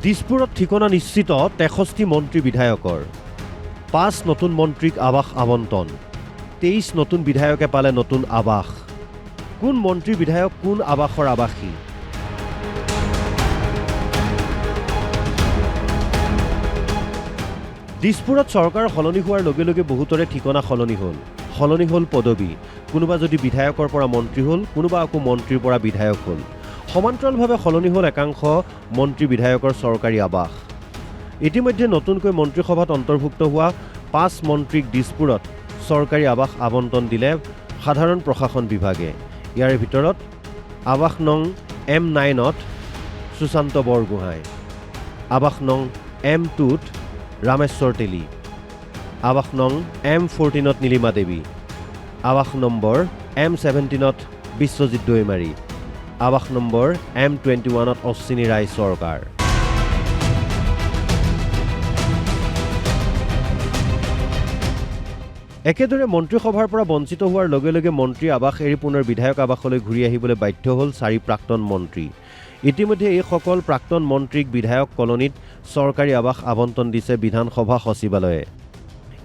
দিছপুৰত ঠিকনা নিশ্চিত 63 মন্ত্ৰী বিধায়কৰ 5 নতুন মন্ত্ৰীক আৱাস আবণ্টন 23 নতুন বিধায়কে পালে নতুন আৱাস কোন মন্ত্ৰী বিধায়ক কোন আৱাসৰ আৱাসী দিছপুৰত চৰকাৰ সলনি হোৱাৰ লগে লগে বহুতৰে ঠিকনা সলনি হ'ল পদবী কোনোবা যদি বিধায়কৰ পৰা মন্ত্ৰী হ'ল কোনোবা আকৌ মন্ত্ৰীৰ পৰা বিধায়ক হ'ল সমান্তৰালভাৱে সলনি হ'ল একাংশ মন্ত্ৰী বিধায়কৰ চৰকাৰী আৱাস ইতিমধ্যে নতুনকৈ মন্ত্ৰীসভাত অন্তৰ্ভুক্ত হোৱা 5 মন্ত্ৰীক দিছপুৰত চৰকাৰী আৱাস আবণ্টন দিলে সাধাৰণ প্ৰশাসন বিভাগে ইয়াৰ ভিতৰত আৱাস নং M9ত সুশান্ত বৰগোহাঁই আৱাস নং M2ত ৰামেশ্বৰ তেলী আৱাস নং M14ত নীলিমা দেৱী আৱাস নম্বৰ M17ত বিশ্বজিৎ দৈমাৰী আৱাস নম্বৰ M21ত অশ্বিনী ৰায় চৰকাৰ একেদৰে মন্ত্ৰীসভাৰ পৰা বঞ্চিত হোৱাৰ লগে লগে মন্ত্ৰী আৱাস এৰি পুনৰ বিধায়ক আৱাসলৈ ঘূৰি আহিবলৈ বাধ্য হ'ল 4 প্ৰাক্তন মন্ত্ৰী ইতিমধ্যে এইসকল প্ৰাক্তন মন্ত্ৰীক বিধায়ক কলনীত চৰকাৰী আৱাস আবণ্টন দিছে বিধানসভা সচিবালয়ে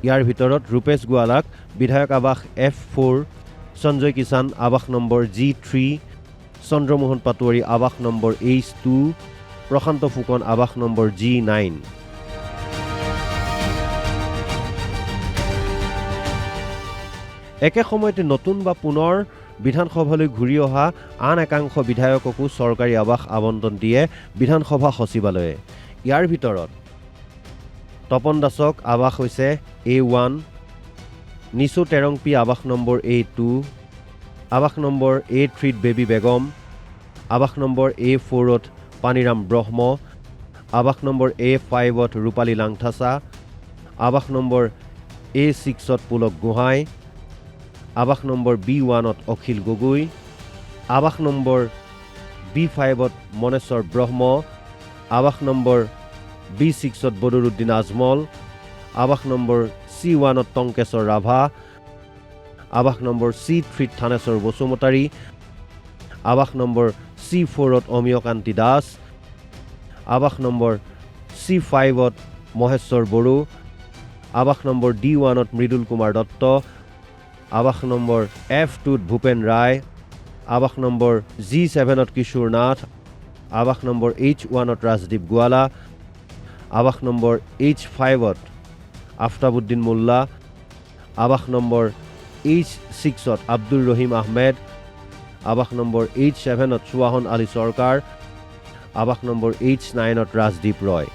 ইয়াৰ ভিতৰত ৰূপেশ গোৱালাক বিধায়ক আৱাস F4 সঞ্জয় কিষাণ আৱাস নম্বৰ G3 চন্দ্ৰমোহন পাটোৱাৰী আৱাস নম্বৰ H2 প্ৰশান্ত ফুকন আৱাস নম্বৰ G9 একে সময়তে নতুন বা পুনৰ বিধানসভালৈ ঘূৰি অহা আন একাংশ বিধায়ককো চৰকাৰী আৱাস আবণ্টন দিয়ে বিধানসভা সচিবালয়ে ইয়াৰ ভিতৰত তপন দাসক আৱাস হৈছে A1 নিচু টেৰংপি আৱাস নম্বৰ A2 আৱাস নম্বৰ A3ত বেবী বেগম আৱাস নম্বৰ A4ত পানীৰাম ব্ৰহ্ম আৱাস নম্বৰ A5ত ৰূপালী লাংথাচা আৱাস নম্বৰ A6ত পুলক গোহাঁই আৱাস নম্বৰ B1ত অখিল গগৈ আৱাস নম্বৰ B5ত মনেশ্বৰ ব্ৰহ্ম আৱাস নম্বৰ B6ত বদৰুদ্দিন আজমল আৱাস নম্বৰ C1ত টংকেশ্বৰ ৰাভা আৱাস নম্বৰ C3ত থানেশ্বৰ বসুমতাৰী আৱাস নম্বৰ C4ত অমিয়কান্তি দাস আৱাস নম্বৰ C5ত মহেশ্বৰ বড়ো আৱাস নম্বৰ D1ত মৃদুল কুমাৰ দত্ত আৱাস নম্বৰ F2ত ভূপেন ৰায় আৱাস নম্বৰ G7ত কিশোৰ নাথ আৱাস নম্বৰ H1ত ৰাজদীপ গোৱালা আৱাস নম্বৰ H5ত আফতাবুদ্দিন মোল্লা আৱাস নম্বৰ H6ত আব্দুল ৰহিম আহমেদ আৱাস নম্বৰ H7ত সুৱাহন আলী চৰকাৰ আৱাস নম্বৰ H9ত ৰাজদীপ ৰয়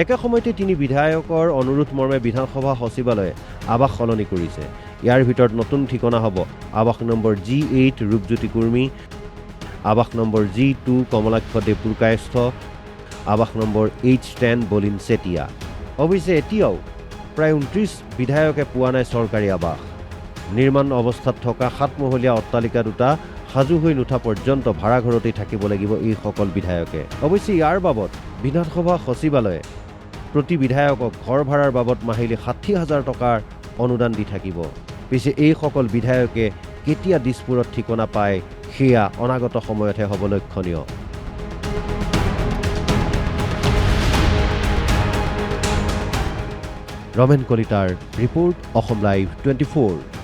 একে সময়তে 3 বিধায়কৰ অনুৰোধ মৰ্মে বিধানসভা সচিবালয়ে আৱাস সলনি কৰিছে ইয়াৰ ভিতৰত নতুন ঠিকনা হ'ব আৱাস নম্বৰ G8 ৰূপজ্যোতি কুৰ্মী আৱাস নম্বৰ G2 কমলাক্ষ দেৱপুৰকায়স্থ আৱাস নম্বৰ H10 বলিন চেতিয়া অৱশ্যে এতিয়াও প্ৰায় 29 বিধায়কে পোৱা নাই চৰকাৰী আৱাস নিৰ্মাণ অৱস্থাত থকা 7 মহলীয়া অট্টালিকা দুটা সাজু হৈ নুঠা পৰ্যন্ত ভাড়াঘৰতেই থাকিব লাগিব এইসকল বিধায়কে অৱশ্যে ইয়াৰ বাবদ বিধানসভা সচিবালয়ে প্ৰতি বিধায়কক ঘৰ ভাড়াৰ বাবদ মাহিলী 60,000 টকাৰ অনুদান দি থাকিব পিছে এইসকল বিধায়কে কেতিয়া দিছপুৰত ঠিকনা পায় সেয়া অনাগত সময়তহে হ'ব লক্ষণীয় ৰমেন কলিতাৰ ৰিপৰ্ট অসম লাইভ 24